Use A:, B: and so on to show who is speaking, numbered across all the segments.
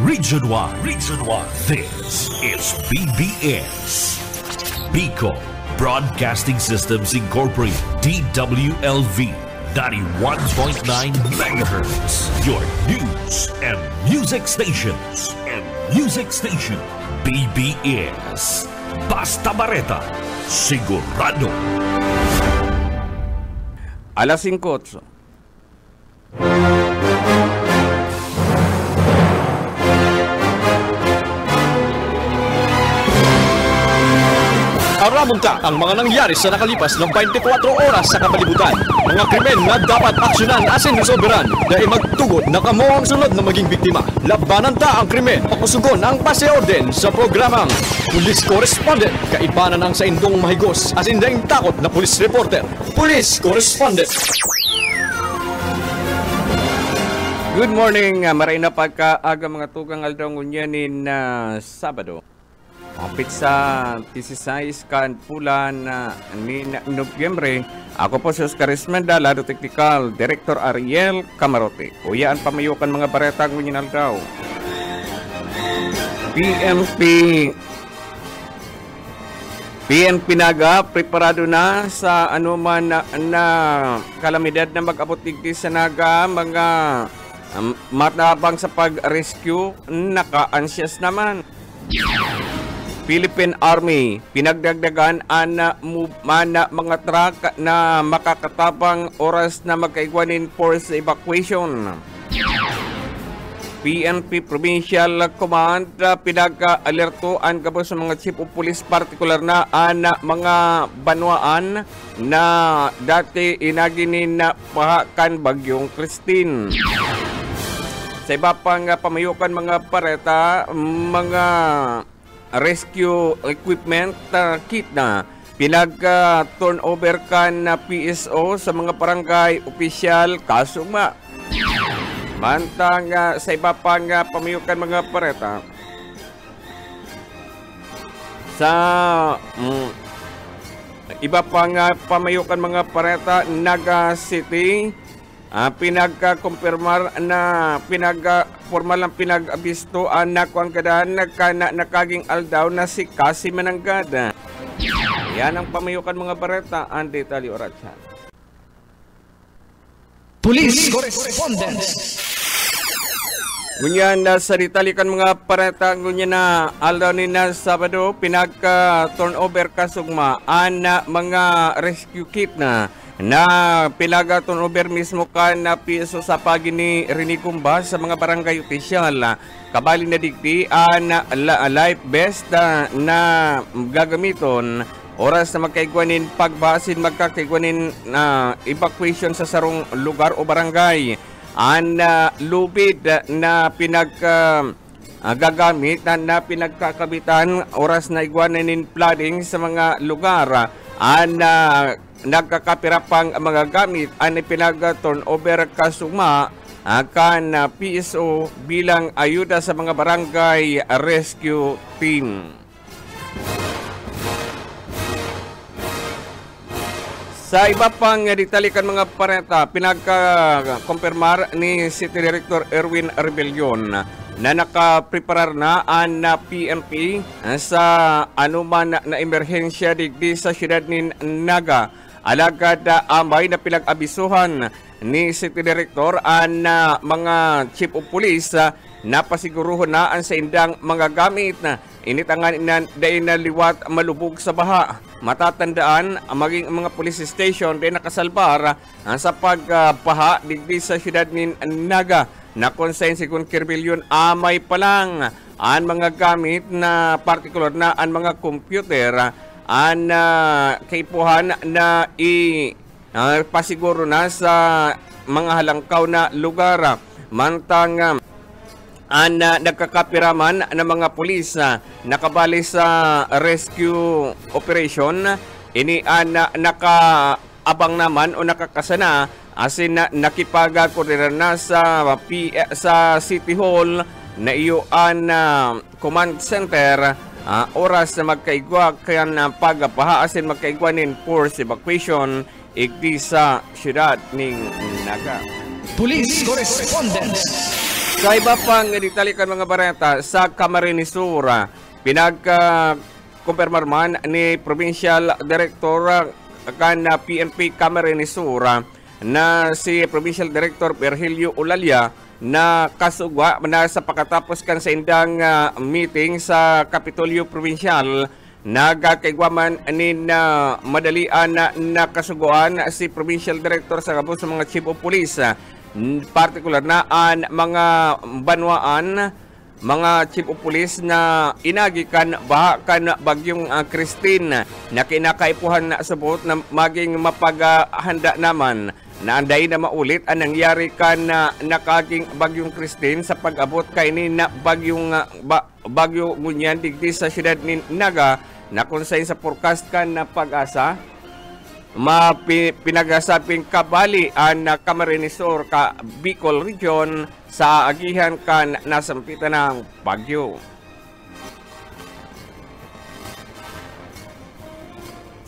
A: Region 1. Region 1. This is BBS. Bicol Broadcasting Systems Incorporated. DWLV. 91.9 megahertz. Your news and music stations. BBS. Basta Bareta. Sigurado.
B: Alas 5:08. Aramunta ang mga nangyari sa nakalipas ng 24 oras sa kapalibutan. Mga krimen na dapat aksyonan asin soberan dahil magtugot na kamo ang sunod na maging biktima. Labanan ta ang krimen, pakusugon ang paseorden sa programang Police Correspondent. Kaibanan ang sa indong mahigos asin daing takot na police reporter. Police Correspondent. Good morning, maray na pagkaaga mga tugang aldaw ngunyanin na Sabado. Kapit sa 16 kan bulan ni Nobyembre, ako po si Oscar Esmenda, Lado Technical Director Ariel Camarote. Uyaan pamayukan mga bareta ngunyan daw. PNP Naga, preparado na sa anuman na kalamidad na mag-abot digdi sa Naga, mga matabang sa pag-rescue, naka-anxious naman. Philippine Army, pinagdagdagan ana mga truck na makakatabang oras na magkaigwanin force evacuation. PNP Provincial Command, pinag-alertoan gabo sa mga chief of police, partikular na ana mga banwaan na dati inaginin na pahakan bagyong Christine. Sa iba pang pamayukan mga pareta, mga rescue equipment kit na pinag-turnover kan na PSO sa mga barangay opisyal kasugma. Mantang sa iba pang pamayukan mga pareta, sa iba pang pamayukan mga pareta, Naga City, pinagka-kumpirmar na formal ang pinag-abisto na kuang kadaan nakaging aldaw na si Kasi Mananggada. Yan ang pamayukan mga bareta, ang detalye oratsan.
C: Police Correspondent.
B: Ngunyan sa ditalikan mga pareta, ngunyan na aldaw ni na Sabado, pinagka-turnover kasugma na mga rescue kit na pinag-turnover mismo ka na piso sa pagi ni Rinicumba sa mga barangay opisyal. Kabali na digdi na life vest na gagamiton oras na magkaigwanin pagbasin, magkakaigwanin na evacuation sa sarong lugar o barangay. Lubid na gagamit na pinagkakabitan oras na igwanin flooding sa mga lugar. Nagkakapirapang mga gamit ang pinag-turnover kasuma kan PSO bilang ayuda sa mga barangay rescue team. Sa iba pang ditalikan mga parenta, pinagka-kumpirmar ni City Director Erwin Rebellion na nakapreparar na ang PNP sa anuman na emerhensya digdi sa siyudad ni Naga. Alagad amay na pinag-abisuhan ni City Director ang mga chief of police na pasiguruhon na ang sa indang mga gamit na initangan na liwat malubog sa baha. Matatandaan maging mga police station din nakasalbar sa pagbaha digdi sa siyudad ni Naga. Na konsen si Kun Kirbilyon amay pa lang ang mga gamit na partikular na ang mga computer ang kaipuhan na pasiguro na sa mga halangkaw na lugar. Mantang ang nagkakapiraman ng mga pulis nakabali sa rescue operation, ini nakaabang naman o nakakasana asin nakipag-koordinasyon na sa City Hall na iyoan command center oras na magkaigwa kaya na pagpaha asin magkaigwanin force evacuation igdi sa siyudad ning Naga.
C: Police Correspondent.
B: Sa iba pang ditalikan mga bareta, sa Camarines Sur, pinagkumpirmar man ni Provincial Director kan PNP Camarines Sur na si Provincial Director Virgilio Olalia na kasugwa na sa pagkatapos kan sa indang meeting sa Kapitolyo Provincial, nagakaigwaman ni na madalian na kasuguan si Provincial Director sa kabus sa mga Chief of Police, partikular na ang mga banwaan, mga Chief of Police na inagikan baha kan bagyong Christine na kinakaipuhan na subot na maging mapaghanda naman na anday na maulit ang nangyari kan na nakaging bagyong Christine sa pag-abot kay ni na bagyo ngunyan digdi sa siyudad ni Naga na konsayn sa forecast kan na pag-asa pinagasaping kabali ang Camarines Sur ka Bicol Region sa agihan kan nasampitan ng bagyo.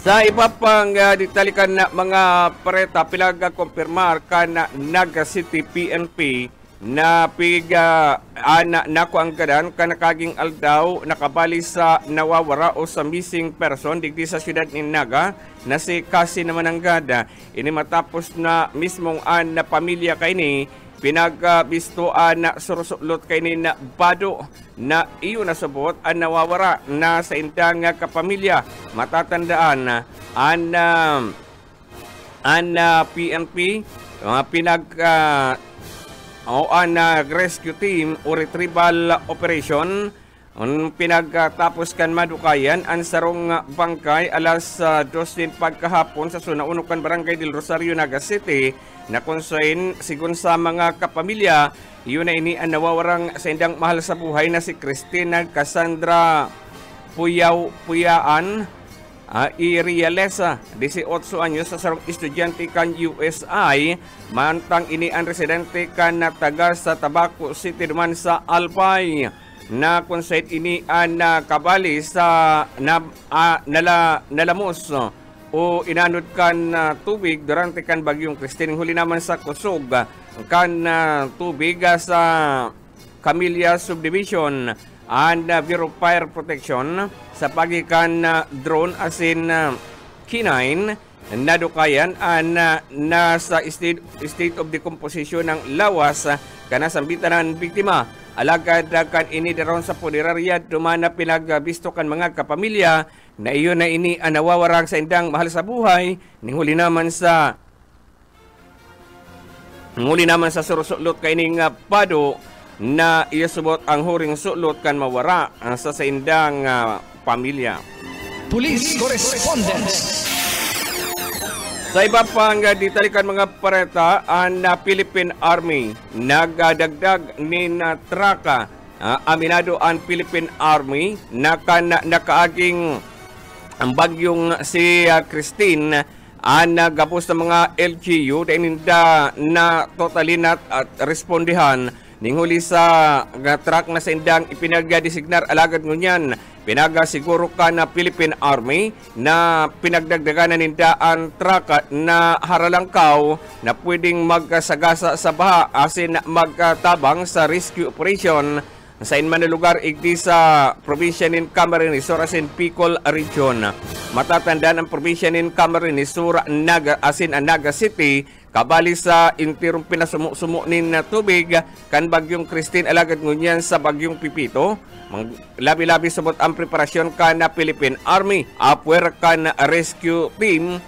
B: Sa iba pang ditalikan na mga pareta, pinagkumpirmar kan Naga City PNP na nako ang gadan ka nakaging aldaw nakabali sa nawawara o sa missing person digdi sa siyudad ni Naga na si Kasi naman ang gada. Ini matapos na mismong na pamilya kay ni pinagbistuan na surusulot kay ni na bado na iyo nasabot ang nawawara na sa indang kapamilya. Matatandaan PNP rescue team o retrieval operation pinagtapos kan madukayan ang sarong bangkay alas 12 pagkahapon sa sunaunukan Barangay del Rosario, Naga City na konsain sigun sa mga kapamilya. Iyon na ini ang nawawarang sa indang mahal sa buhay na si Cristina Cassandra Puyaan Irialesa, 18 anyos, sa sarong estudyante kan USI, mantang ini ang residente kan na taga sa Tabaco City naman sa Albay, na konsait ini ang kabali sa nalamos o inanod kan tubig durante kan bagyong Christine. Huli naman sa kusog kan tubig sa Camellia Subdivision and Bureau of Fire Protection sa pagikan drone asin K9 nadukayan nasa state of decomposition ng lawas kanasambitan ng biktima. Alagad kan ini daron sa punerarya dumana pinagbisto kan mga kapamilya na iyon na ini ang nawawarang sa indang mahal sa buhay. Nihuli naman sa surusulot kay ning pado na iasubot ang huring sulot kan mawara sa indang pamilya.
C: Police Correspondence.
B: Sa iba pang ditalikan mga pareta, ang Philippine Army nagdagdag ni traka. Aminado ang Philippine Army na nakaaging ang bagyong si Christine ang gapos ng mga LGU dahil na totalin at respondihan ninghuli sa truck na sa indang ipinagdesignar alagad ngunyan pinagasiguro ka na Philippine Army na pinagdagdagan na nindaan truck na haralangkaw na pwedeng magkasagasa sa baha asin magkatabang sa rescue operation sa inman na lugar igdi sa probinsya ng Camarines Sur asin Bicol Region. Matatandaan ang probinsya ng Camarines Sur asin Naga City kabali sa intirong pinasumo nin tubig kan bagyong Christine alagad ngunyan sa bagyong Pipito. Labi-labi sabot ang preparasyon kan na Philippine Army apwer kan rescue team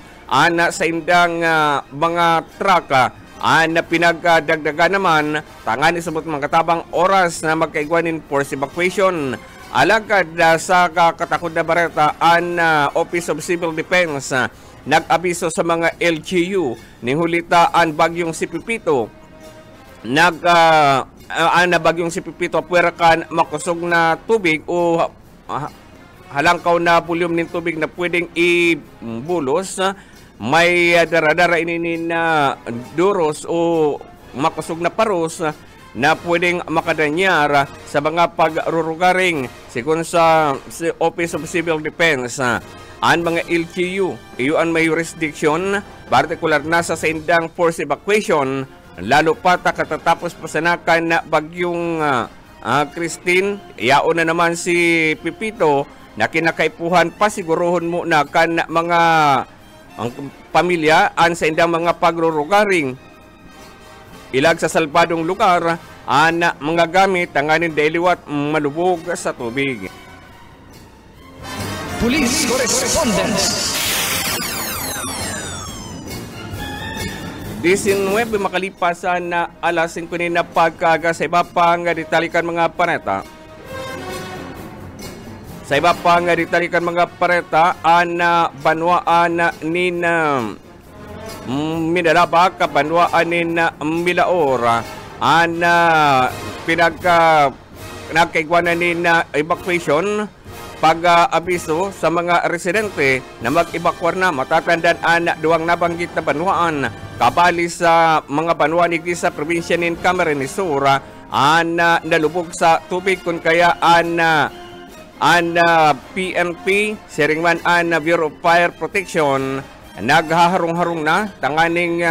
B: sa indang mga truck na pinagdagdagan naman tangan isabot mga katabang oras na magkaigwanin force evacuation. Alagad sa katakod na bareta ang Office of Civil Defense nag-abiso sa mga LGU ni hulita ang bagyong si Pipito bagyong si Pipito puwera kan makusog na tubig o halangkaw na volume ng tubig na pwedeng ibulos. May daradara ini na duros o makusog na paros na pwedeng makadanyar sa mga pagrurugaring sigun sa Office of Civil Defense. Ang mga LGU, iyon may jurisdiction, partikular nasa sa indang force evacuation lalo pa katatapos pasanakan na bagyong Christine, iyao na naman si Pipito na kinakaipuhan pa sigurohon mo na kan mga ang pamilya an sa indang mga pagrurugaring ilag sa salbadong lugar ana mga gamit tanganin dailiwat malubog sa tubig.
C: Police Correspondence.
B: 19 makalipasan na alas 5 na pagkaga sa iba pang ditalikan mga paneta. Sa iba pang ditalikan mga pareta, ana banwaan ni Minalaba, kabanwaan ni Milaor, ana nagkaigwanan ni evacuation pag-abiso sa mga residente na mag-evacuar na. Matatandaan ana duwang nabanggit na banwaan kabali sa mga banwaan ni sa probinsya ni Camarines Sur, ana nalubog sa tubig kung kaya PNP, Seringman Bureau of Fire Protection, naghaharong-harong na tanganing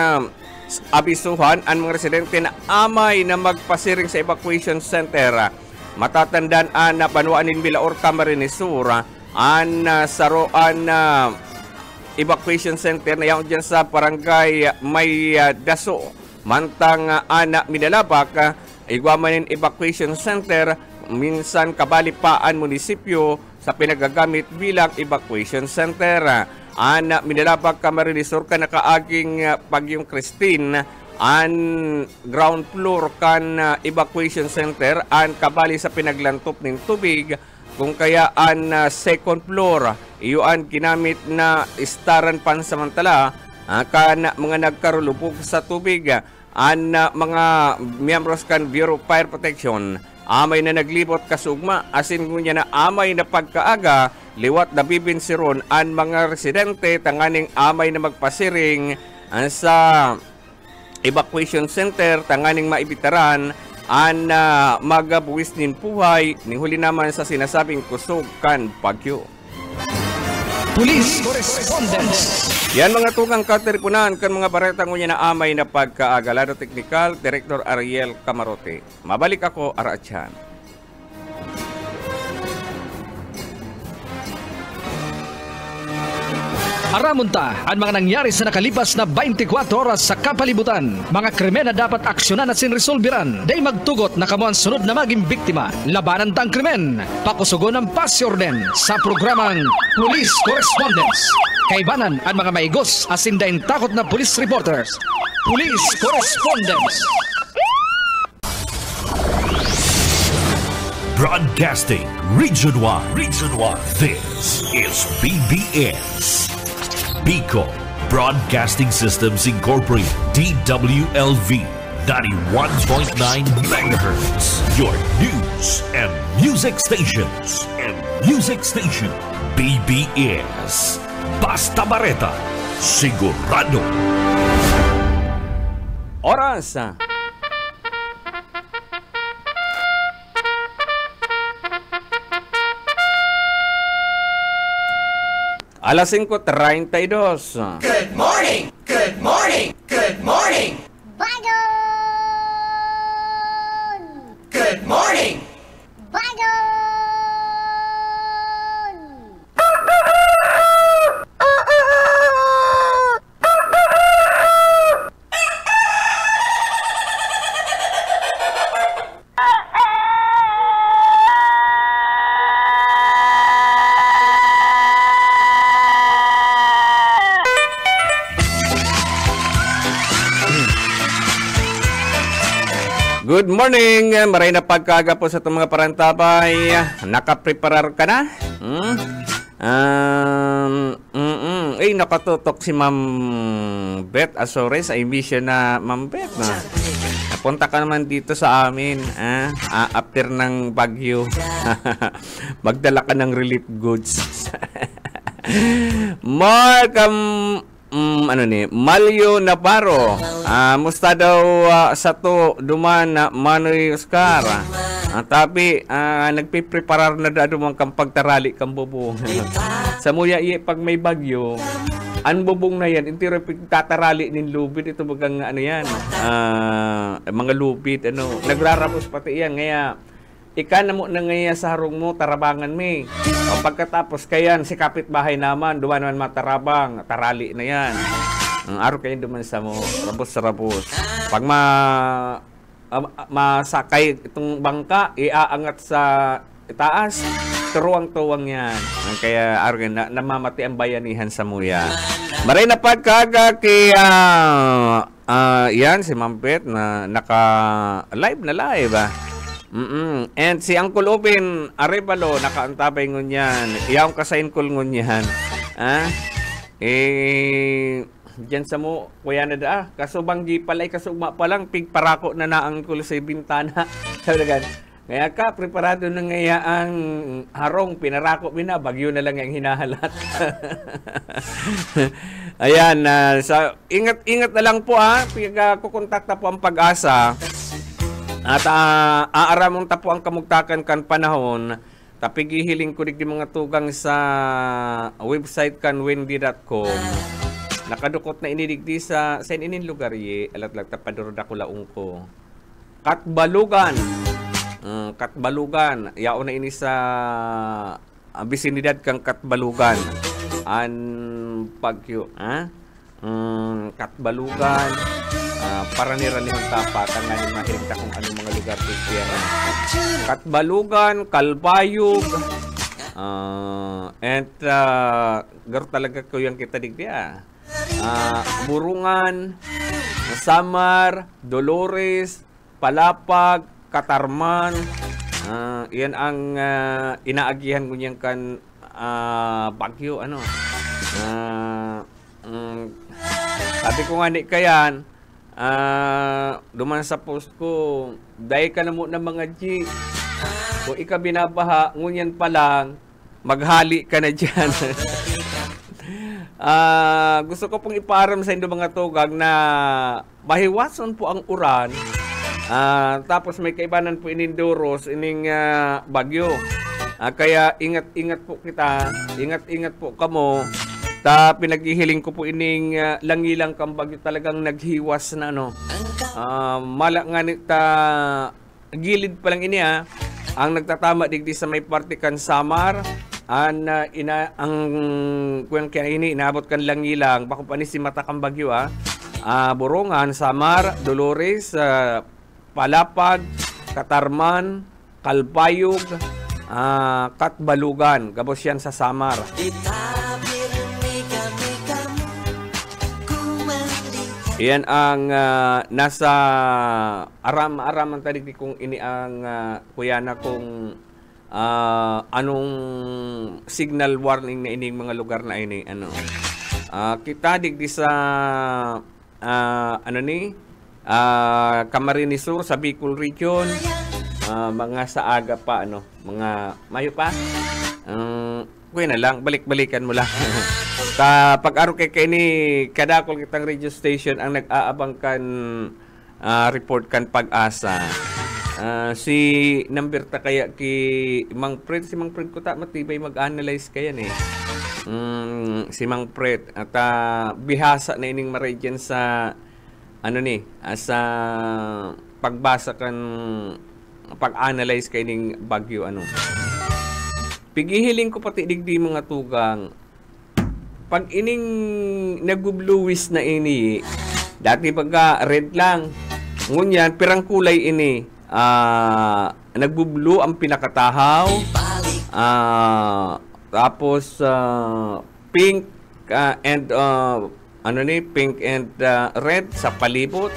B: abisuhan ang mga residente na amay na magpasiring sa evacuation center. Matatandaan na banwaan ng Milaor, Camarines Sur, saroan evacuation center na yan dyan sa barangay May Daso. Mantang Minalabak, igwamanin evacuation center, minsan kabalipaan munisipyo sa pinagagamit bilang evacuation center. Minalabak, Camarines Sur ka nakaaging bagyong Christine ground floor kan evacuation center kabali sa pinaglantop ng tubig kung kaya second floor iyon ginamit na istaran pansamantala kan mga nagkarulubog sa tubig mga miyembros kan Bureau of Fire Protection. Amay na naglibot kasugma, asin ngunya na amay na pagkaaga, liwat na bibinsiron ang mga residente, tanganing amay na magpasiring sa evacuation center, tanganing maibitaran, magabuwis nin puhay, ning huli naman sa sinasabing kusog kan bagyo.
C: Police Correspondence.
B: Yan mga tugang kateripunan kan mga bareta ngunya na amay na pagkaaga. Lado Technical, Director Ariel Camarote. Mabalik ako, Araachan.
C: Aramunta ang mga nangyari sa nakalipas na 24 oras sa kapalibutan. Mga krimen na dapat aksyonan at sinresolbiran. Day magtugot na kamo ang sunod na maging biktima. Labanan tang krimen. Pakusugon ng pasyorden sa programang Police Correspondence. Kaibanan ang mga maigos asin daing takot na police reporters. Police Correspondence.
A: Broadcasting Region 1. This is BBS. Bicol Broadcasting Systems Incorporated, DWLV, 91.9 megahertz. Your news and music stations. BBS. Basta Bareta. Sigurado.
B: Oras. Alas 5:32.
D: Good morning! Good morning! Good morning!
E: Bagon!
D: Good morning!
E: Bagon!
B: Good morning! Maray na pagkaga po sa itong mga parantabay. Nakapreparar ka na? Nakatutok si Ma'am Beth Azores. I miss you na, Ma'am Beth. Napunta ka naman dito sa amin. After ng bagyo. Magdala ka ng relief goods. Malyo Navarro. Musta daw sa to duman na Manoy Oscar. Tapi nagpipreparar na dado mong kang pagtarali kang bubo. Sa muya pag may bagyo, Ang bubong na yan, intiro tatarali ng lubid. Ito bagang ano yan, mga lubid, ano. Nagrarapos pati yan. Ngaya, ika na mo na ngaya sa harong mo, tarabangan me. O pagkatapos kayan, si kapitbahay naman, duwa naman matarabang, tarali na yan. Ang araw kayo duman sa mo, rabos. Pag masakay itong bangka, iaangat sa itaas, turuang-tuwang yan. Kaya araw na namamati ang bayanihan sa muya. Maray na pagkaga kaya yan si Mampet na naka-live na live. And si Uncle Obin Arevalo nakaantabay ngunyan. Iyaw kasain kul ngunyan. Diyan sa mo, kuya na da. Kasubang di palay, kasugma pa lang, pigparako na ang kul sa bintana. Ngaya ka, preparado na ngaya ang harong, pinarako na, bagyo na lang yung hinahalat. Ayan, ingat na lang po kukontakta po ang Pag-asa. At aaramong tapo ang kamugtakan kan panahon. Tapigihiling ko di mga tugang sa website kan wendy.com. Nakadukot na inidigdi sa inin lugar alat-lag tapadurod ako laong ko. Katbalugan. Katbalugan. Yao na ini sa bisinidad kang Katbalugan. An Pagyo. Katbalugan. Para niralimang tapatan nga ni mahilig kung anong mga lugar dito yan. Katbalugan, Kalbayog. Garo talaga ko yung kita digdi Burungan, Samar, Dolores, Palapag, Katarman. Yan ang inaagihan ko niyan kan Bagyo sabi ko nga ni kayan duman sa post ko dahil ka na mo ng mga G kung ika binabaha ngunyan pa lang maghali ka na dyan. Gusto ko pong iparam sa inyo mga tugag na mahiwason po ang uran. Tapos may kaibanan po ininduros ining bagyo. Kaya ingat-ingat po kita. Ingat-ingat po kamo. Pinaghihiling ko po ining langilang kang bagyo talagang naghiwas na mala nga nita gilid pa lang ini ang nagtatama digdi sa may parte kan Samar. Ang kuwan kaya ini inaabot kan langilang bako pa ni si mata kang bagyo Burungan, Samar, Dolores, Palapag, Katarman, Kalbayog, Katbalugan, gabos yan sa Samar. Iyan ang nasa aram-araman tadig kung ini ang kuyana kung anong signal warning na ining mga lugar na ini kita digdi sa Camarines Sur sa Bicol region mga sa aga pa mga mayo pa kuya na lang balik-balikan mo lang. Pag-araw kay ni kadakol kitang radio station ang nag-aabang kan report kan Pag-asa. Si number ta kaya ki Mang Fred, si Mang Fred ko ta matibay mag-analyze kaya ni. Si Mang Fred at bihasa na ining ma-region sa sa pagbasa kan pag-analyze kay ning bagyo Pigihiling ko pati digdi mga tugang. Pag ining nag-bluish na ini, dati pagka red lang. Ngunyan, pirang kulay ini. Nag-blue ang pinakatahaw. Tapos pink and pink and red sa palibot.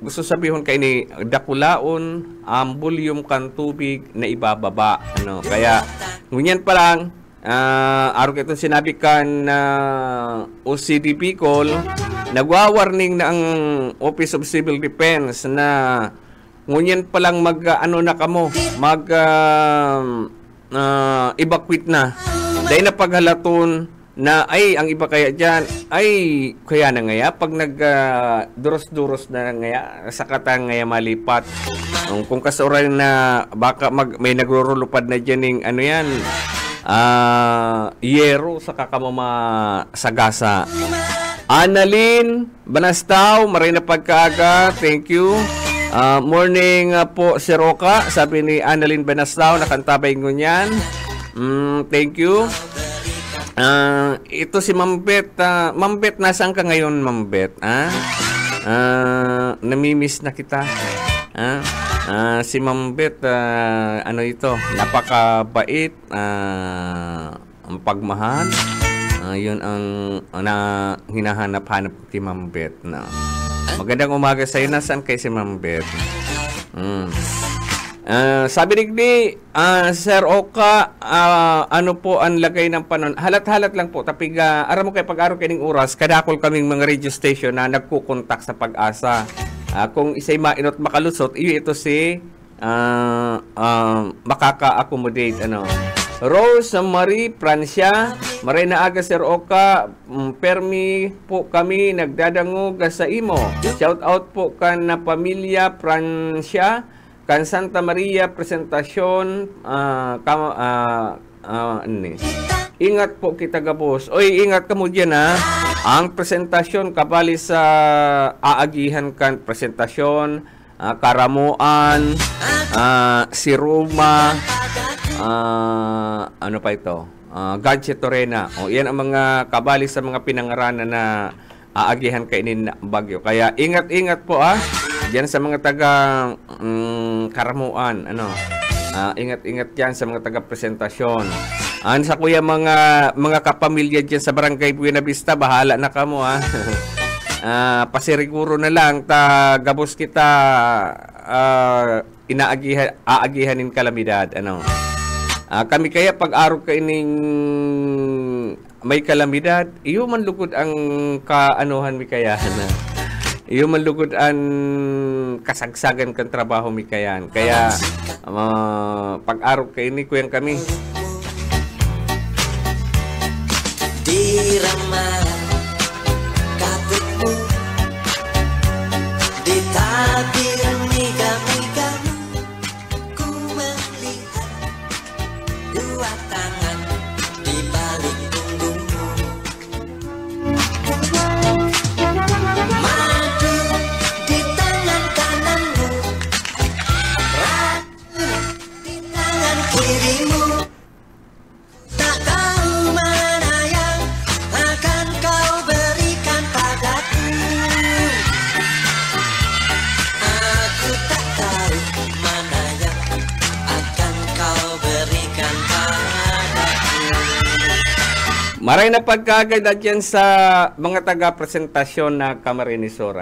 B: Gusto sabihin kay ni dakulaon ang volume kan tubig na ibababa kaya ngunyan pa lang araw ito sinabi kan OCD Bicol nagwa-warning na ang Office of Civil Defense na ngunyan pa lang mag evacuate na dahil na paghalaton na ang iba kaya dyan kaya na ngaya pag duros-duros na ngaya sa katang ngaya malipat kung kasuran na baka may nagrurulupad na dyan ng Yero sa kakamama sagasa. Annalyn Banastaw, maray na pagkaaga. Thank you. Morning po si Roca, sabi ni Annalyn Banastaw, nakantabay ngunyan. Thank you. Ito si Mambet. Mambet, nasaan ka ngayon, Mambet? Namimiss na kita. Si Mambet, ano ito, napakabait, ang pagmahal. Yun ang hinahanap-hanap kay Mambet. Magandang umaga sa'yo. Nasaan kay si Mambet? Sabi ni Sir Oka, ano po ang lagay ng panon? Halat-halat lang po. Tapig, aram mo kay pag-araw kining oras, kadakol kaming mga radio station na nagkukontak sa Pag-asa. Kung isa'y mainot makalusot, ito si makaka-accommodate. Rose Marie Francia, maray na aga Sir Oka, permi po kami nagdadangog sa imo. Shout out po kan na pamilya Francia, kan Santa Maria presentasyon, ingat po kita gabos. Oy, ingat ka mo dyan Ang presentasyon kabali sa aagihan kan presentasyon, karamuan, si Roma, ano pa ito? Gadget Torena. Yan ang mga kabali sa mga pinangaranan na aagihan kainin na bagyo. Kaya ingat-ingat po diyan sa mga taga karamuan. Ingat-ingat yan sa mga taga presentasyon. Sa kuya mga kapamilya diyan sa Barangay Buena Vista, bahala na kamo pasiriguro na lang gabos kita aagihanin kalamidad. Kami kaya pag-araw kaining may kalamidad, iyo man lugod ang kaanuhan mi kaya iyo man lugod ang kasagsagan kan trabaho mi kayan. Kaya pag-araw kaini kuyang kami.
F: Di ramah kapitmu, di tabir miga-migamu, ku melihat dua tangan di balik punggungmu. Madu di tangan kananmu, racun di tangan kirimu. Tak tahu mana yang akan kau berikan padaku. Aku tak tahu mana yang akan kau berikan padaku.
B: Maray na pagkaganda dyan sa mga taga-presentasyon na Camarinesor.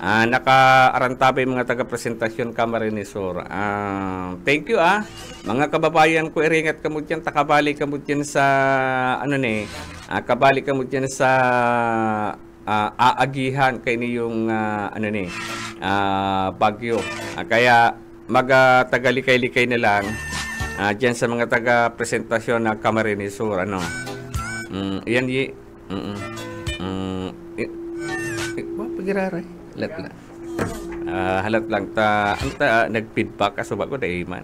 B: Naka-arantabay mga taga-presentasyon Camarinesor. Thank you mga kababayan ko, iringat ka mo dyan, takabali ka mo dyan sa kabali ka mo dyan sa aagihan kay niyong bagyo. Kaya magtagalikay-likay na lang dyan sa mga taga-presentasyon na Camarinesor. Yan pagiraray halat lang nag-feedback kaso ko dahil man.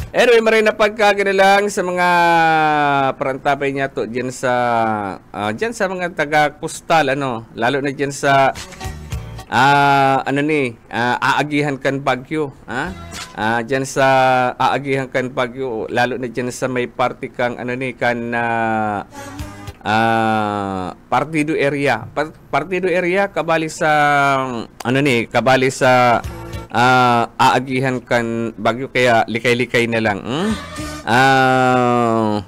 B: Anyway, maray na pagkaganalang sa mga parantabay niya to dyan sa mga taga-kustal, lalo na dyan sa aagihan kan bagyo, dyan sa aagihan kan bagyo, lalo na dyan sa may party kang partido area. Partido area kabali sa kabali sa aagihan kan bagyo, kaya likay-likay na lang.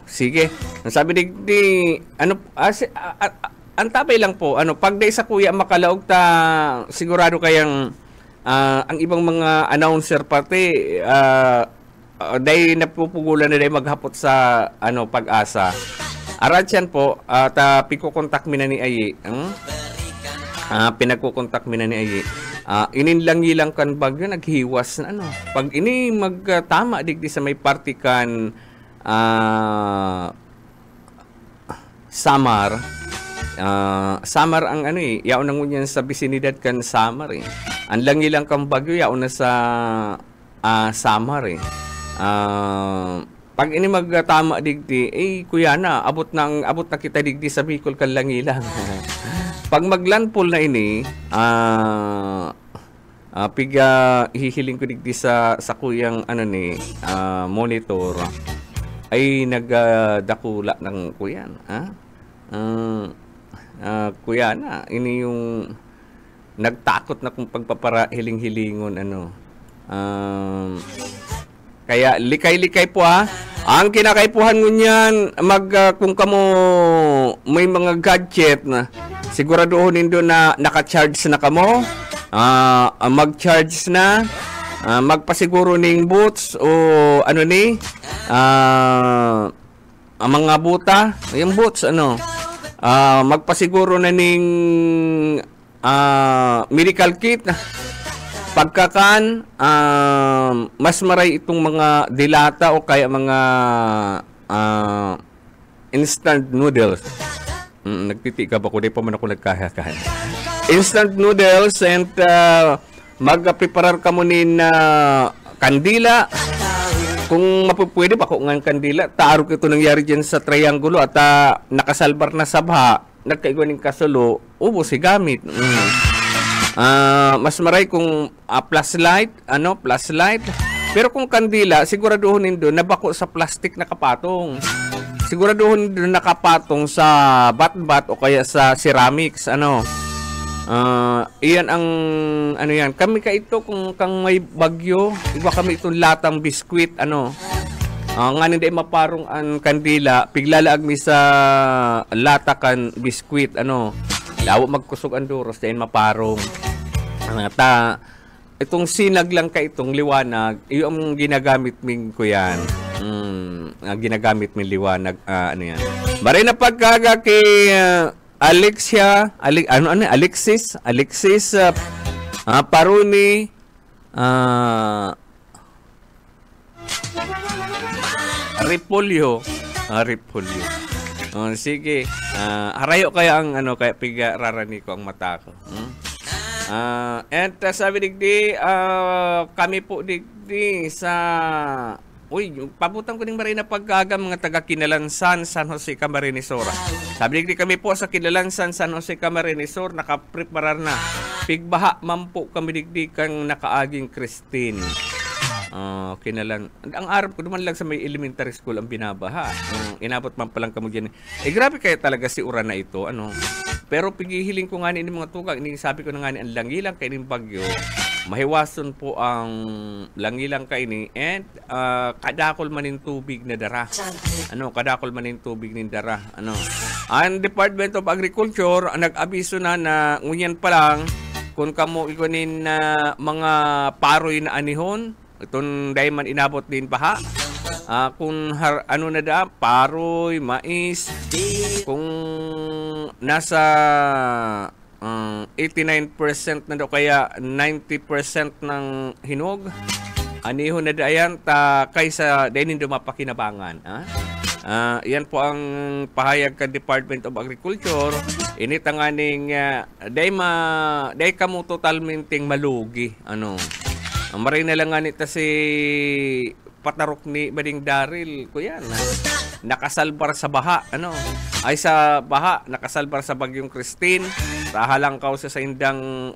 B: Sige. Sabi di antabay lang po. Pag day sa kuya makalaog sigurado kayang ang ibang mga announcer pati day napupugulan na day maghapot sa Pag-asa. Aradyan po, pikukontak mi na ni Ayi. Pinagkukontak mi na ni Ayi. Ininlang-ilang kan bagyo, naghiwas na Pag ini magtama digdi sa may party kan Samar. Samar ang yaon na ngunyan sa bisinidad kan Samar Ang langilang kan bagyo, yaon na sa Samar pag ini magtama digdi, kuya na, abot na kita digdi sa Bicol Kalangilang. Pag maglandfall na ini, piga hihiling ko digdi sa kuyang monitor ay nagdakula ng kuyan. Kuya na, ini yung nagtakot na kung pagpapara hiling-hilingon kaya likay-likay po ang kinakaipuhan mo niyan kung kamo may mga gadget na siguraduhin doon na naka-charge na kamo, mag-charge na, magpasiguro ning boots o ang mga buta, yung boots magpasiguro na ning medical kit. Pagkakan, mas maray itong mga dilata o kaya mga instant noodles. Nagtitika ba ko? Di pa man ako nagkakakan. Instant noodles and mag-preparar ka mo nin kandila. Kung mapupwede ba kung ng kandila, taaro ko ito nangyari dyan sa triangulo at nakasalbar na sabha, nagkaigaw ng kasulo, ubos si gamit. Mas maray kung flashlight, flashlight. Pero kung kandila, siguraduhin doon nabako sa plastic na kapatong. Siguraduhin doon nakapatong sa bat-bat o kaya sa ceramics, iyan ang yan. Kami ka ito kung kang may bagyo, iba kami itong latang biskwit, nga hindi maparong ang kandila, piglalaag mi sa latakan biskwit, lawo magkusog ang duros, dahil maparong. Itong sinag lang ka itong liwanag, yung ginagamit ming ko yan. Ginagamit ming liwanag, yan. Maray na pagkaga kay Alexis Paruni, Repolyo. Sige. Harayo kaya ang kaya piga rarani ko ang mata ko. And sabi digdi, kami po digdi sa pabutan ko din marin na pagkaga mga taga Kinalansan, San Jose Camarines Sur. Sabi digdi kami po sa Kinalansan, San Jose Camarines Sur, nakapreparar na. Pigbaha man po kami digdi kang nakaaging Christine. Ang arap ko naman lang sa may elementary school ang binabaha. Inabot man palang kamo dyan. Grabe kaya talaga si Uran na ito. Pero pigihiling ko nga ni mga tukang. Sabi ko na nga ni ang langilang kaining bagyo. Mahiwason po ang langilang kaini and kadakol manin tubig na dara. Kadakol manin tubig ni dara. Ang Department of Agriculture nag-abiso na ngunyan pa lang kung kamo ikunin na mga paroy na anihon. Itong dahil man inabot din paha. Kung paroy, mais. Kung nasa 89% na daw kaya 90% ng hinog. Anihon na dayan kaysa dahil hindi mapakinabangan. Yan po ang pahayag ka Department of Agriculture. Initanganing dahil kamo totalmenting malugi. Maray na lang nga nita si patarok ni Bading Daryl ko yan. Nakasalbar sa baha. Ay sa baha, nakasalbar sa bagyong Christine. Rahalang kaw sa indang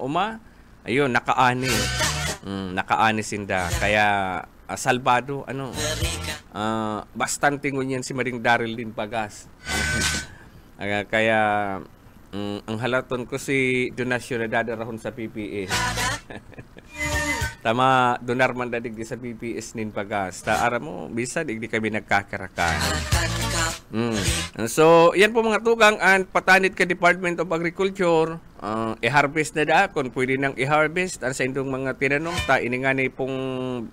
B: ayun, nakaani. Nakaani sinda. Kaya salbado, bastante ngunyan si Bading Daryl din bagas. Kaya ang halaton ko si donasyon na dadarahon sa PPA. Tama, donar man dadig sa PPS nin pagas. Taara mo, bisa digdi kami nagkakarakan. So, yan po mga tukang ang patanit ka Department of Agriculture. I-harvest na da, kung pwede nang i-harvest. Ang sa indong mga tinanong, ini nga na pong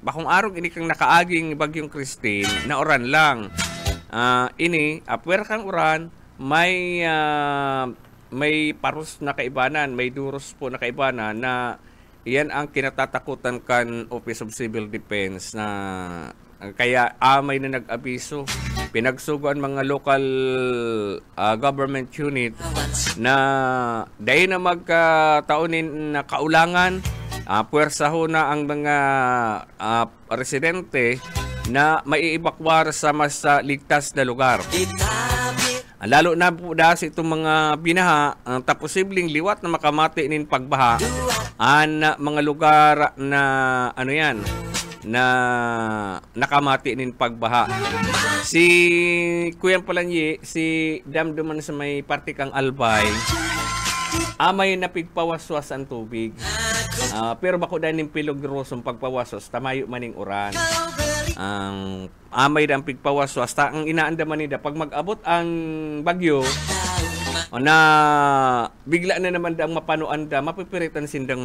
B: bakong araw, ini kang nakaaging bagyong Christine, na oran lang. Apwer kang oran, may parus na kaibanan, may duros po na kaibanan na iyan ang kinatatakutan kan Office of Civil Defense na kaya amay na nag-abiso. Pinagsuguan mga local government unit na dahil na magkataunin na kaulangan, puwersa ho na ang mga residente na maiibakwar sa mas ligtas na lugar. Lalo na po dahil itong mga binaha, posibleng liwat na makamati nin pagbaha an mga lugar na ano yan, na nakamati nin pagbaha. Si Kuya Palanyi, si damdaman sa may partikang Albay, amay napigpawaswas ang tubig. Pero bako dahil ng pilog rosong pagpawaswas, tamayo maning uran. Amay dang pigpawaswas, ang inaandaman nila, pag mag-abot ang bagyo, na bigla na naman dang mapanuan da, mapipiritan sindang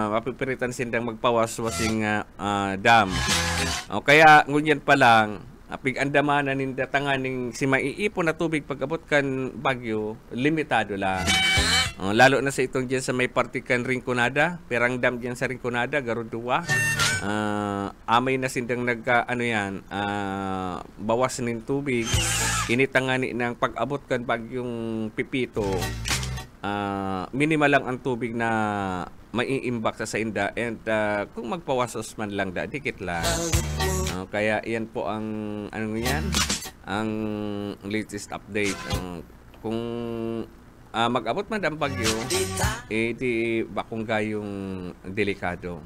B: mapipiritan sindang magpawaswasing dam. Kaya ngunyan pa lang, pig-andamanan nin datanganing si maiipon na tubig pag-abot kan bagyo, limitado lang. Lalo na sa itong dyan sa may partikan Rinconada, perang dam dyan sa Rinconada, Garuduwa. Amay na sindang bawas nin tubig. Initangani ng pag-abot kan bagyong Pipito. Minimal lang ang tubig na maiimbak sa inda, and kung magpawasos man lang dikit lang. Kaya yan po ang ang latest update. Kung mag-abot man ang bagyo, di bakong gayong delikado.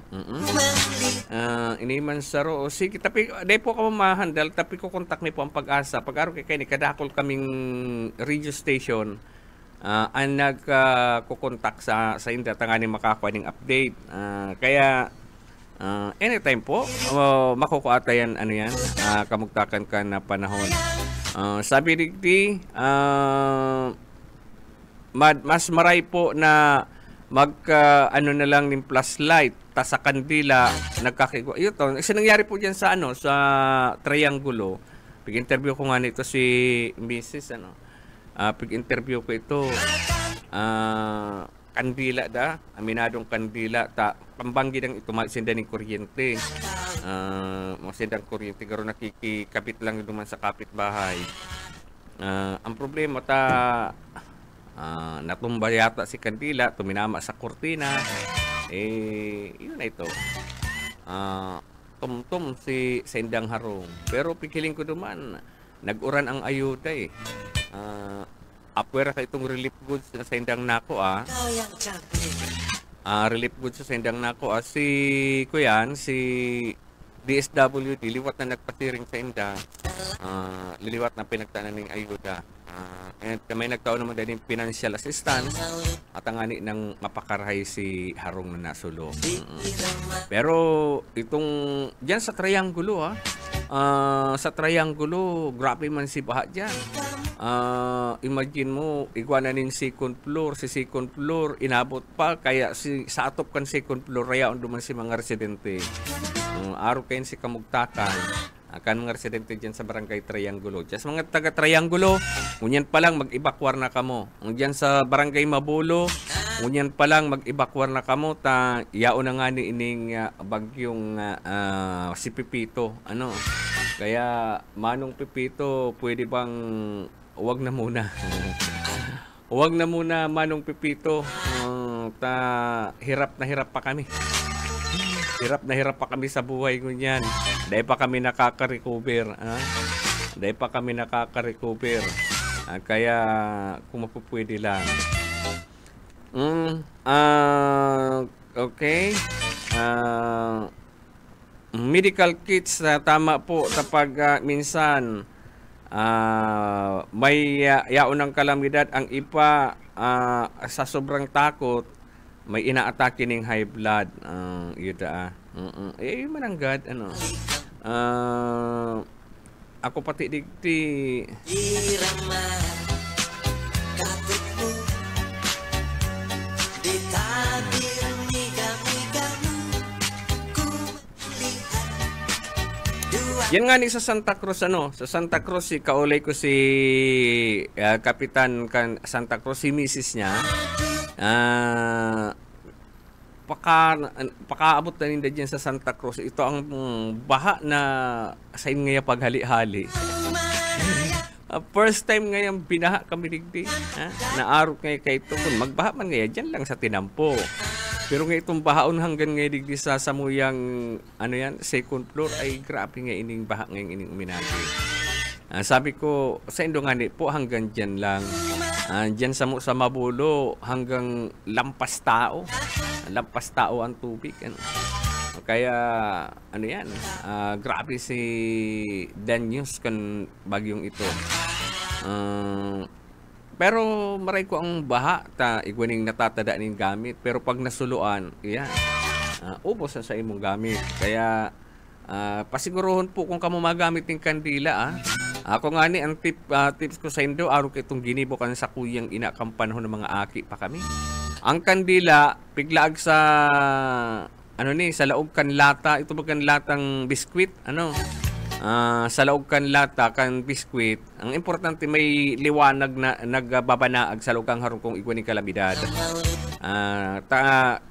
B: Iniman sa ro. Sige, tapi di po ka mamahandal, tapi ko kontak ni po ang Pag-asa. Pag-araw kay ni kadakol kaming radio station, ang nagkukontak sa inda tangani makakuha ng update. Kaya anytime po makukuha yan kamugtakan ka na panahon. Sabi digdi, mas maray po na na lang ng plus light ta sa kandila nagkakigwa. Ito, kasi nangyari po diyan sa sa Triangulo. Pig-interview ko nga nito si Mrs. Pig-interview ko ito. Kandila aminadong kandila pambanggi ng ito masinda ng kuryente. Masindang kuryente garo nakikikabit lang duman sa kapitbahay. Ang problema natumba yata si kandila, tuminama sa kurtina. Yun na ito. Tumtum si Sendang Harong. Pero pikiling ko duman, nag-uran ang ayuda apwera sa itong relief goods na Sendang Nako relief goods sa Sendang Nako si Kuyan, si DSWD, liwat na nagpasiring sa inda, liliwat na pinagtanan ng ayuda. And may nagtaon naman din financial assistance at ang ani ng mapakarahay si Harong na nasulo. Pero itong dyan sa Triangulo sa Triangulo, grabe man si baha dyan. Imagine mo, igwananin second floor, si second floor inabot pa, kaya sa atop kan second floor rayaon duman si mga residente. Araw kayo si kamugtakan akan mga residente dyan sa barangay Triangulo. Just mga taga Triangulo, ngunyan pa lang mag-evacuar na kamo. Dyan sa barangay Mabulo, ngunyan pa lang mag-evacuar na kamo, yao na nga ni ining bagyong si Pipito. Kaya Manong Pipito, pwede bang huwag na muna. Huwag na muna Manong Pipito. Hirap na hirap pa kami. Hirap na hirap pa kami sa buhay ngunyan. Dahil pa kami nakaka-recover. Dahil pa kami nakaka-recover. Kaya kung mapupwede lang. Okay. Medical kits, tama po kapag minsan may yaon ng kalamidad ang ipa sa sobrang takot may inaatake ng high blood. Mananggad ako pati digti yan nga ni sa Santa Cruz sa Santa Cruz si kaulay ko si Kapitan kan Santa Cruz, si misis niya pakaabot na ninda dyan sa Santa Cruz. Ito ang baha na sa ingaya paghali-hali. First time ngayon binaha kami digdi. Naarok ngayon kay ito. Kung magbaha man ngayon, dyan lang sa Tinampo. Pero nga itong bahaon hanggang ngayon digdi sa samuyang ano yan, second floor ay grabe nga ining baha nga ining uminagi. Sabi ko sa Indongani po hanggang dyan lang. Dyan sa Mabulo hanggang lampas tao. Lampas tao ang tubig. Ano. Kaya ano yan, grabe si Danyos kan bagyong ito. Pero maray ko ang baha ta igwaning natatada ning gamit, pero pag nasuluan yan, ubos na sa imong gamit. Kaya pasiguruhon po kung kamo magamit ng kandila. Ako nga ni ang tips ko sa Indo, araw kitong ginibo kan sa kuyang inakampanhon ng mga aki pa kami. Ang kandila piglaag sa ano ni sa laog kan lata, ito ba kan latang biskwit, ano? Sa laog kan lata kan biskwit, ang importante may liwanag na nagbabanaag sa laog kang harong kung igwa ni kalamidad.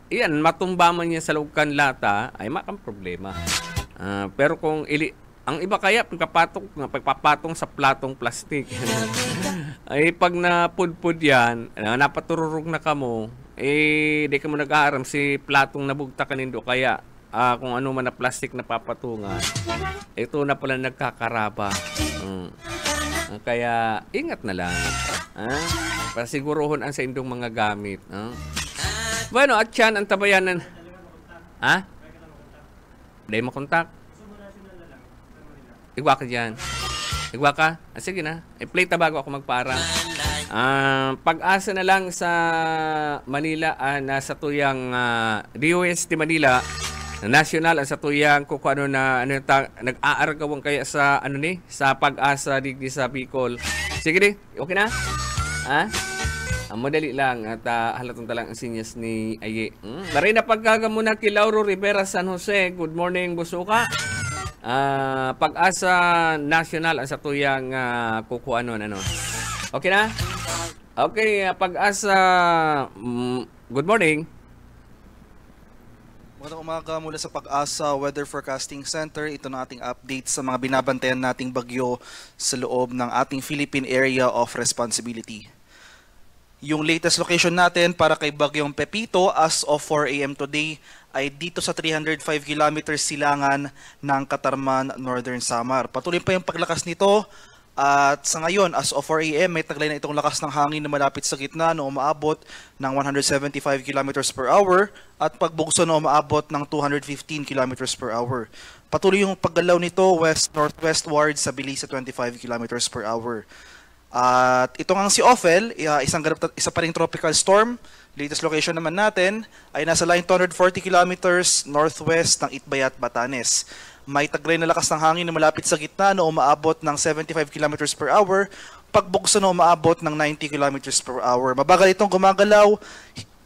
B: Iyan, matumba man niya sa laog kan lata ay makang problema. Pero kung ang iba kaya pagpapatong sa platong plastik. Ay pag napudpud yan, napatururog na kamo, di ka mo nag-aaram si platong nabugta kanindo kaya kung ano man na plastik na papatungan, ito na pala nagkakaraba. Kaya ingat na lang. Pasiguruhon ang sa indong mga gamit. Bueno, at yan ang tabayanan. Dahil makontak. Igwa ka dyan. Igwa ka? Sige na. I-play ta bago ako magparang. Pag-asa na lang sa Manila, nasa tuyang DOST Manila, national ang sa tuyang kung ano na nag-aargawang kaya sa ano ni sa pag-asa digdi sa Bicol. Sige di, okay na? Madali lang at halatong talang ang sinyas ni Aye. Maray na paggagamuna kay Lauro Rivera San Jose. Good morning, Busuka. Pag-asa national ang sa tuyang kukuanon ano. Okay na? Okay, pag-asa good morning.
G: Magandang umaga mula sa Pag-asa Weather Forecasting Center. Ito na ating update sa mga binabantayan nating bagyo sa loob ng ating Philippine Area of Responsibility. Yung latest location natin para kay Bagyong Pepito as of 4 AM today ay dito sa 305 kilometers silangan ng Katarman, Northern Samar. Patuloy pa yung paglakas nito at sa ngayon as of 4 AM may taglay na itong lakas ng hangin na malapit sa gitna na umaabot ng 175 kilometers per hour at pagbugso na umaabot ng 215 kilometers per hour. Patuloy yung paggalaw nito west-northwestward sa bilis sa 25 kilometers per hour. At ito nga si Ophel, isa pa ring tropical storm. Latest location naman natin ay nasa line 240 kilometers northwest ng Itbayat, Batanes. May taglay na lakas ng hangin na malapit sa gitna na umaabot ng 75 kilometers per hour, pagbugso na umaabot ng 90 kilometers per hour. Mabagal itong gumagalaw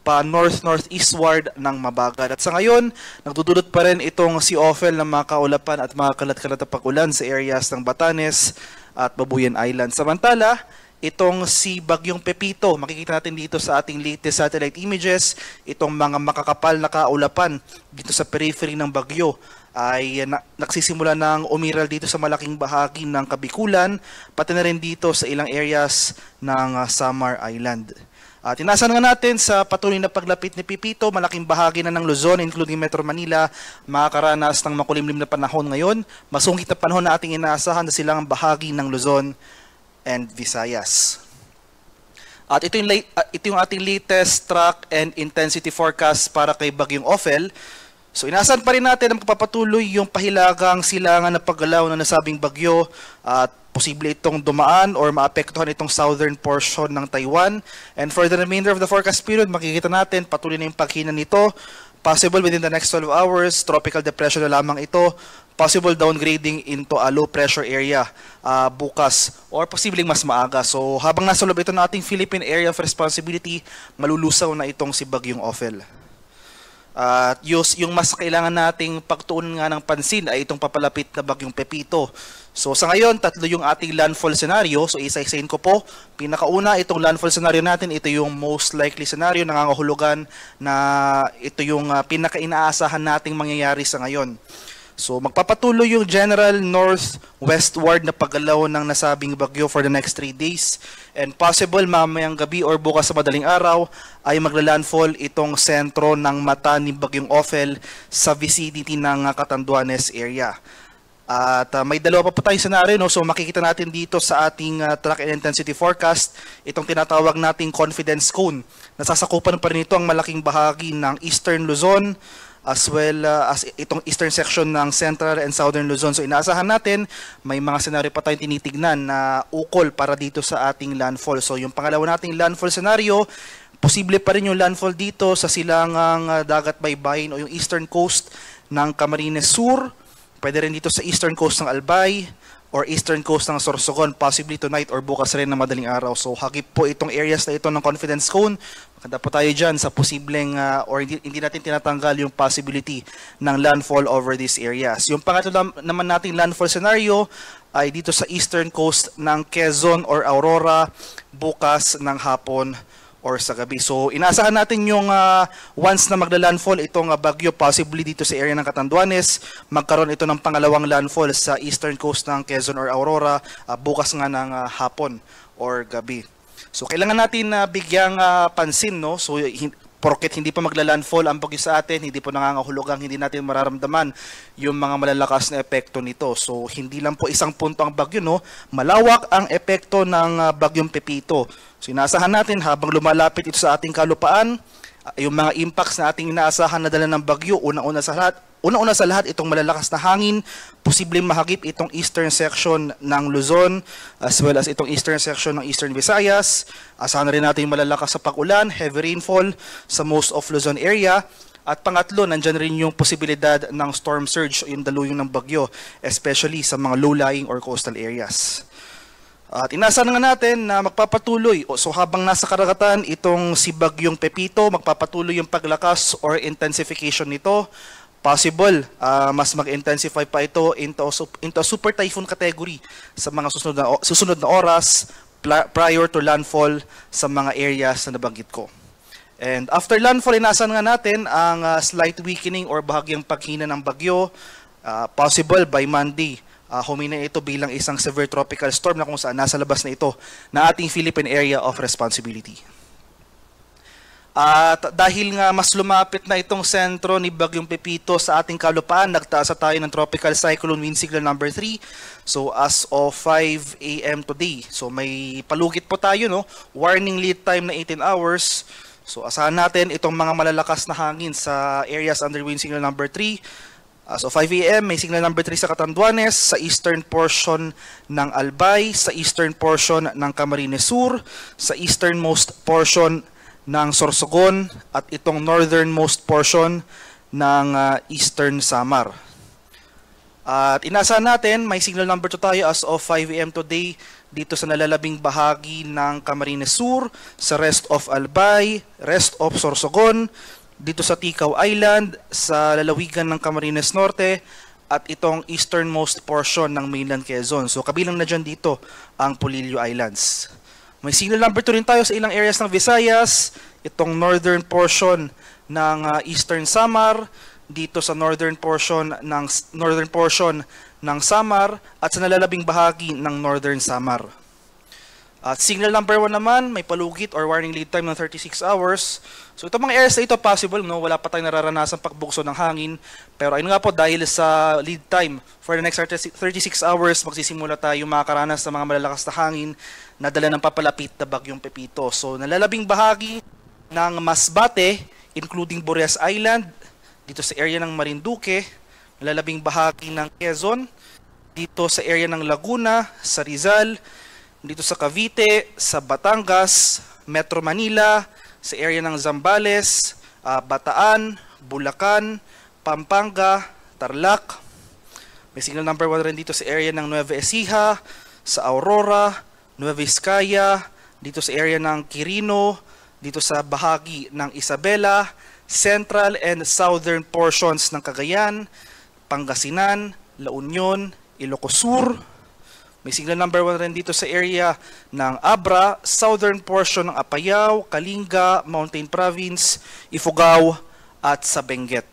G: pa north-northeastward ng mabagal. At sa ngayon, nagdudulot pa rin itong si Ophel ng mga kaulapan at mga kalat-kalat na pag-ulan sa areas ng Batanes at Babuyan Island. Samantala, itong si Bagyong Pepito, makikita natin dito sa ating latest satellite images, itong mga makakapal na kaulapan dito sa periphery ng bagyo ay nagsisimula ng umiral dito sa malaking bahagi ng Kabikulan, pati na rin dito sa ilang areas ng Samar Island. Tinasan nga natin sa patuloy na paglapit ni Pepito, malaking bahagi na ng Luzon, including Metro Manila, makakaranas ng makulimlim na panahon ngayon. Masungkit na panahon na ating inaasahan na silang bahagi ng Luzon and Visayas. At ito yung ating latest track and intensity forecast para kay Bagyong Ophel. So inaasahan pa rin natin na magpapatuloy yung pahilagang silangan na paggalaw ng nasabing bagyo at posible itong dumaan or maapektuhan itong southern portion ng Taiwan. And for the remainder of the forecast period, makikita natin patuloy na yung paghina nito. Possible within the next 12 hours, tropical depression na lamang ito. Possible downgrading into a low pressure area bukas or posibleng mas maaga. So habang nasa loob ito ng ating Philippine Area of Responsibility, malulusaw na itong si Bagyong Ophel. At yung mas kailangan nating pagtuunan nga ng pansin ay itong papalapit na Bagyong Pepito. So sa ngayon, tatlo yung ating landfall scenario. So isa-isahin ko po. Pinakauna, itong landfall scenario natin, ito yung most likely scenario, nangangahulugan na ito yung pinaka-inaasahan nating mangyayari sa ngayon. So magpapatuloy yung general northwestward na paggalaw ng nasabing bagyo for the next 3 days. And possible mamayang gabi or bukas sa madaling araw ay maglalandfall itong sentro ng mata ni Bagyong Ophel sa vicinity ng Catanduanes area. At may dalawa pa po tayong scenario, no? So makikita natin dito sa ating track and intensity forecast itong tinatawag nating confidence cone. Nasasakupan pa rin ito ang malaking bahagi ng Eastern Luzon as well as itong eastern section ng Central and Southern Luzon. So inaasahan natin may mga scenario pa tayong tinitignan na ukol para dito sa ating landfall. So yung pangalawa nating landfall scenario, posible pa rin yung landfall dito sa silangang dagat baybayin o yung eastern coast ng Camarines Sur. Pwede rin dito sa eastern coast ng Albay or eastern coast ng Sorsogon, possibly tonight or bukas rin na madaling araw. So hagip po itong areas na ito ng confidence cone. Maganda po tayo dyan sa posibleng or hindi natin tinatanggal yung possibility ng landfall over these areas. Yung pangatlo naman nating landfall scenario ay dito sa eastern coast ng Quezon or Aurora bukas ng hapon or sa gabi. So inaasahan natin yung once na magla-landfall itong bagyo possibly dito sa area ng Catanduanes, magkaroon ito ng pangalawang landfall sa eastern coast ng Quezon or Aurora bukas nga ng hapon or gabi. So kailangan natin bigyang pansin, no? So porket hindi pa magla-landfall ang bagyo sa atin, hindi po nangangahulugang hindi natin mararamdaman yung mga malalakas na epekto nito. So hindi lang po isang punto ang bagyo, no? Malawak ang epekto ng bagyong Pepito. So inaasahan natin habang lumalapit ito sa ating kalupaan, yung mga impacts na ating inaasahan na dala ng bagyo, unang-una sa lahat itong malalakas na hangin, posibleng mahagip itong eastern section ng Luzon as well as itong eastern section ng Eastern Visayas. Asahan na rin natin yung malalakas sa pag-ulan, heavy rainfall sa most of Luzon area. At pangatlo, nandyan rin yung posibilidad ng storm surge, yung daluyong ng bagyo, especially sa mga low-lying or coastal areas. At inaasahan nga natin na magpapatuloy, so habang nasa karagatan itong si Bagyong Pepito, magpapatuloy yung paglakas or intensification nito. Possible, mas mag-intensify pa ito into super typhoon category sa mga susunod na oras prior to landfall sa mga areas na nabanggit ko. And after landfall, inaasahan nga natin ang slight weakening or bahagyang paghina ng bagyo, possible by Monday. Humina ito bilang isang severe tropical storm na kung saan nasa labas na ito na ating Philippine Area of Responsibility. At dahil nga mas lumapit na itong sentro ni Bagyong Pepito sa ating kalupaan, nagtaasa tayo ng tropical cyclone wind signal number 3. So as of 5 a.m. today, so may palugit po tayo, no? Warning lead time na 18 hours. So asahan natin itong mga malalakas na hangin sa areas under wind signal number 3. So 5 a.m. may signal number 3 sa Catanduanes, sa eastern portion ng Albay, sa eastern portion ng Camarines Sur, sa easternmost portion ng Sorsogon, at itong northernmost portion ng eastern Samar. At inaasahan natin, may signal number 2 tayo as of 5 a.m. today dito sa nalalabing bahagi ng Camarines Sur, sa rest of Albay, rest of Sorsogon, dito sa Ticao Island, sa lalawigan ng Camarines Norte, at itong easternmost portion ng mainland Quezon. So kabilang na dyan dito ang Polillo Islands. May signal number 2 rin tayo sa ilang areas ng Visayas, itong northern portion ng eastern Samar, dito sa northern portion ng Samar, at sa nalalabing bahagi ng northern Samar. At signal number 1 naman, may palugit or warning lead time ng 36 hours. So itong mga areas na ito possible, no? Wala pa tayong nararanasang pagbukso ng hangin. Pero ayun nga po, dahil sa lead time for the next 36 hours, magsisimula tayo makakaranas ng mga malalakas na hangin na dala ng papalapit na Bagyong Pepito. So nalalabing bahagi ng Masbate, including Bores Island, dito sa area ng Marinduque, nalalabing bahagi ng Quezon, dito sa area ng Laguna, sa Rizal, dito sa Cavite, sa Batangas, Metro Manila, sa area ng Zambales, Bataan, Bulacan, Pampanga, Tarlac. May signal number 1 rin dito sa area ng Nueva Ecija, sa Aurora, Nueva Vizcaya, dito sa area ng Quirino, dito sa bahagi ng Isabela, central and southern portions ng Cagayan, Pangasinan, La Union, Ilocos Sur. May signal number 1 rin dito sa area ng Abra, southern portion ng Apayao, Kalinga, Mountain Province, Ifugao, at sa Benguet.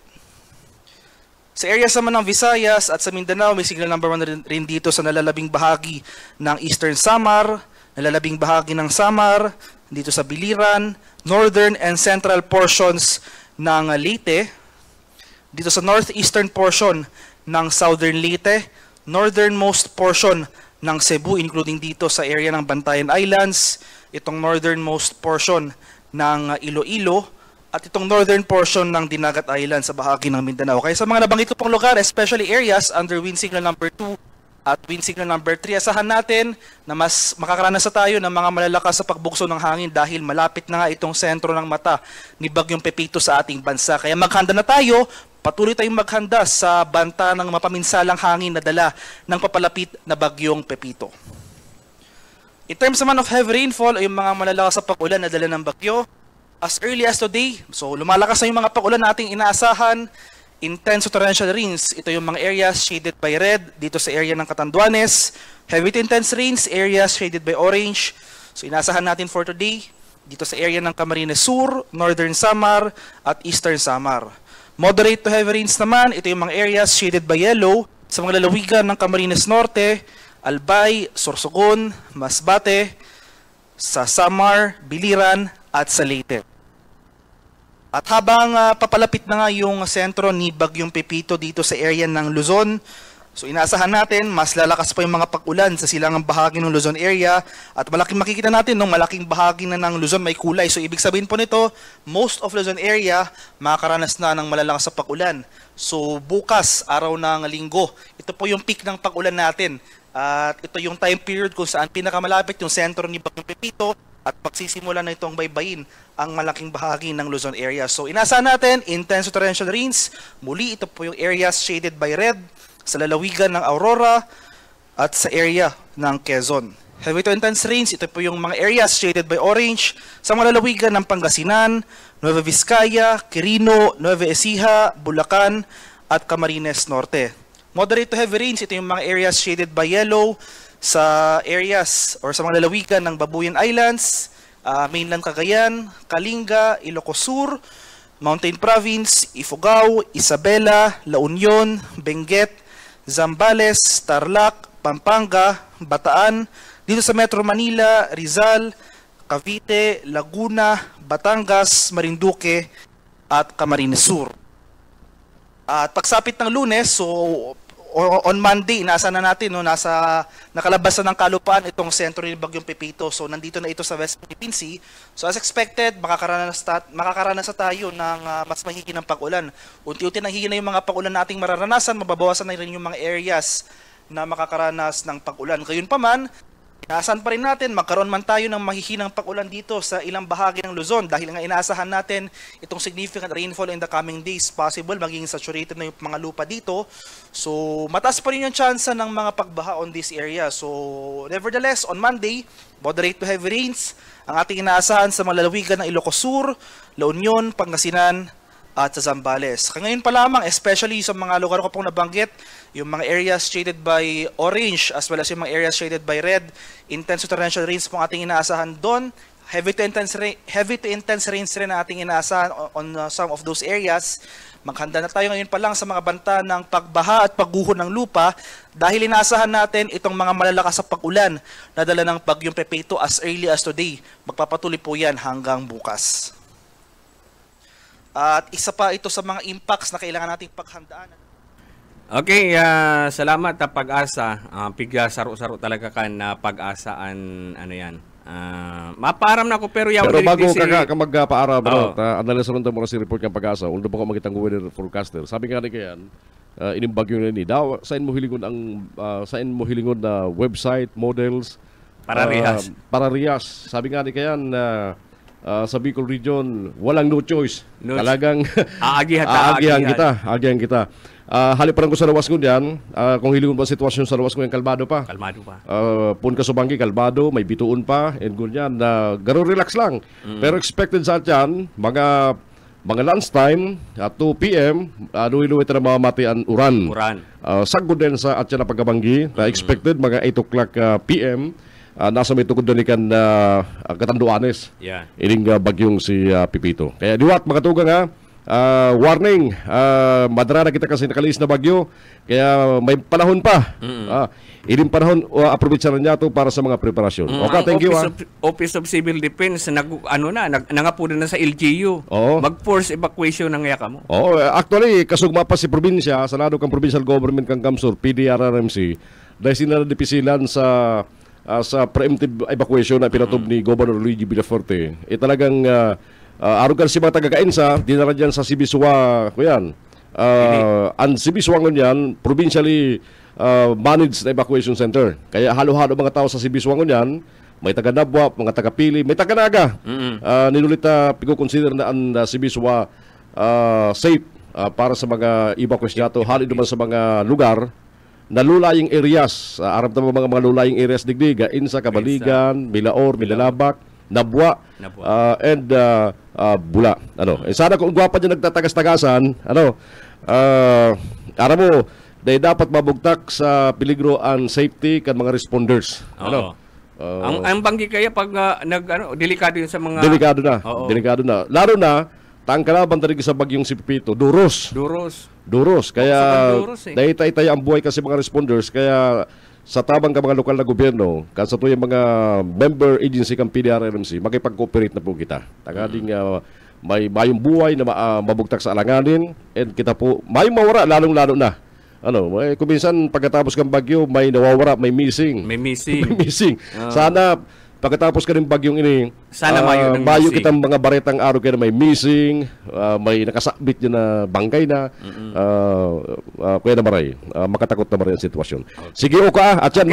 G: Sa area naman ng Visayas at sa Mindanao, may signal number 1 rin dito sa nalalabing bahagi ng Eastern Samar, nalalabing bahagi ng Samar, dito sa Biliran, northern and central portions ng Leyte, dito sa northeastern portion ng southern Leyte, northernmost portion ng Cebu, including dito sa area ng Bantayan Islands, itong northernmost portion ng Iloilo, at itong northern portion ng Dinagat Island sa bahagi ng Mindanao. Kaya sa mga nabanggit ko pong lugar, especially areas under wind signal number 2 at wind signal number 3, asahan natin na mas makakaranas tayo ng mga malalakas sa pagbugso ng hangin dahil malapit na nga itong sentro ng mata ni Bagyong Pepito sa ating bansa. Kaya maghanda na tayo, patuloy tayong maghanda sa banta ng mapaminsalang hangin na dala ng papalapit na Bagyong Pepito. In terms naman of heavy rainfall, ay yung mga malalakas sa pag-ulan na dala ng bagyo, as early as today, so lumalakas na yung mga pag-ulan nating inaasahan, intense torrential rains, ito yung mga areas shaded by red, dito sa area ng Catanduanes, heavy to intense rains, areas shaded by orange, so inaasahan natin for today, dito sa area ng Camarines Sur, Northern Samar, at Eastern Samar. Moderate to heavy rains naman, ito yung mga areas shaded by yellow, sa mga lalawigan ng Camarines Norte, Albay, Sorsogon, Masbate, sa Samar, Biliran, at sa Leyte. At habang papalapit na nga yung sentro ni Bagyong Pepito dito sa area ng Luzon, so inaasahan natin mas lalakas pa yung mga pag-ulan sa silangang bahagi ng Luzon area at malaking makikita natin nung malaking bahagi na ng Luzon may kulay. So ibig sabihin po nito, most of Luzon area makakaranas na ng malalakas sa pag-ulan. So bukas, araw ng Linggo, ito po yung peak ng pag-ulan natin. At ito yung time period kung saan pinakamalapit yung sentro ni Bagyong Pepito at pagsisimula na itong baybayin ang malaking bahagi ng Luzon area. So inaasahan natin, intense torrential rains. Muli, ito po yung areas shaded by red sa lalawigan ng Aurora at sa area ng Quezon. Heavy to intense rains, ito po yung mga areas shaded by orange sa mga lalawigan ng Pangasinan, Nueva Vizcaya, Quirino, Nueva Ecija, Bulacan at Camarines Norte. Moderate to heavy rains, ito yung mga areas shaded by yellow sa areas or sa mga lalawigan ng Babuyan Islands, mainland Cagayan, Kalinga, Ilocos Sur, Mountain Province, Ifugao, Isabela, La Union, Benguet, Zambales, Tarlac, Pampanga, Bataan, dito sa Metro Manila, Rizal, Cavite, Laguna, Batangas, Marinduque, at Camarines Sur. At pagsapit ng Lunes, so on Monday, nasa na natin, no, nakalabas na ng kalupaan itong sentro ni Bagyong Pepito. So nandito na ito sa West Philippine Sea. So as expected, makakaranas na tayo ng mas mahihinang pag-ulan. Unti-unti nang hihina yung mga pag-ulan nating mararanasan, mababawasan na rin yung mga areas na makakaranas ng pag-ulan. Gayunpaman, inaasahan pa rin natin, magkaroon man tayo ng mahihinang pag-ulan dito sa ilang bahagi ng Luzon dahil nga inaasahan natin itong significant rainfall in the coming days, possible maging saturated na yung mga lupa dito. So mataas pa rin yung chance ng mga pagbaha on this area. So nevertheless, on Monday, moderate to heavy rains ang ating inaasahan sa mga lalawigan ng Ilocos Sur, La Union, Pangasinan, at sa Zambales. Ngayon pa lamang, especially sa mga lugar ko pong nabanggit, yung mga areas shaded by orange as well as yung mga areas shaded by red, intense torrential rains pong ating inaasahan doon. Heavy to intense rains rin ang ating inaasahan on some of those areas. Maghanda na tayo ngayon pa lang sa mga banta ng pagbaha at pagguho ng lupa dahil inaasahan natin itong mga malalakas sa pag-ulan na dala ng Bagyong Pepito as early as today. Magpapatuloy po yan hanggang bukas. At isa pa ito sa mga impacts na kailangan nating paghandaan.
B: Okay, salamat na Pag-asa. Pigya saro-saro talaga kan na Pag-asaan, ano yan. Maparam na ko pero yaw
H: pero bago
B: si...
H: ka magpaaram, analisa rin mo na si report ng Pag-asa. Ulo ba ko magitang weather forecaster. Sabi nga ni kayan, inimbagyo na ni daw saan mo hilingon na website, models, Pararihas. Sabi nga ni kayan sa Bicol region, walang no choice. Talagang aagihan kita. Haliparan ko sa lawas ko diyan, kung hilingon ba sitwasyon sa lawas ko yung kalmado pa. Pun Kasubanggi, kalmado, may bituon pa, and ganyan, garo relax lang. Pero expected sa atyan, mga lunchtime, 2 p.m., luwi-luwi na mamatian uran. Sagod din sa atyan na Pagkabanggi, expected mga 8 o'clock p.m., nasa may tukod doon ikan Catanduanes. Ining bagyong si Pepito. Kaya diwat, mga tugang warning, madarana kita kasi nakaliis na bagyo, kaya may panahon pa. Iling panahon, aprobitsaran niya to para sa mga preparasyon. Okay, thank you.
B: Office of Civil Defense, nangapunan na sa LGU. Mag-force evacuation ng yaka mo.
H: Actually, kasugma pa si probinsya, sa lado kang provincial government kang Kamsur, PDRRMC, dahil sinadipisilan sa preemptive evacuation na pinatob ni Governor Luigi Villafuerte. Talagang arugan si mga taga-Kainsa, dinara dyan sa Sibiswa, kuyan. Ang Sibiswa ngunyan, provincially managed na evacuation center. Kaya halo-halo mga tao sa Sibiswa ngunyan, may taga-Nabwa, mga taga-Pili, may taga-Naga. Ninulita, pigo-consider na ang Sibiswa safe para sa mga evacuation nato. Halo naman sa mga lugar na lulaying areas, aram tama mga lulaying areas digdiga, Insa, Kabaligan, Milaor, Milalabak, Nabwa, and Bula. Sana kung gwapa dyan nagtatagas-tagasan, aram mo, dahil dapat mabugtak sa peligro ang safety kan mga responders.
B: Ang banggi kaya pag delikado yun sa mga...
H: Delikado na. Lalo na, tangkalaban talaga sa bagyong si Pipito, duros. Kaya dahil tayo ang buhay kasi mga responders, kaya sa tabang ka mga lokal na gobyerno, kasi ito yung mga member agency kang PDRRMC, makipag-cooperate na po kita. Tangading may mayong buhay na mabugtak sa alanganin, and kita po, may mawara, lalong-lalo na. Kung minsan pagkatapos ng bagyo, may nawawara, may missing. Sana pagkatapos ka ng bagyong ini,
B: sana
H: mayo kitang mga baretang araw kaya na may missing, may nakasabit yun na bangkay na, kaya na maray, makatakot na maray ang sitwasyon. Sige, Oka, at yan,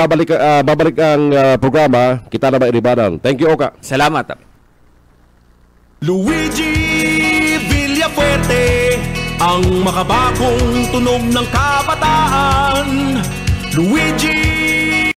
H: babalik ang programa, kita na mairibanan. Thank you, Oka.
B: Salamat.
A: Luigi Villafuerte, ang makabagong tunog ng kabataan. Luigi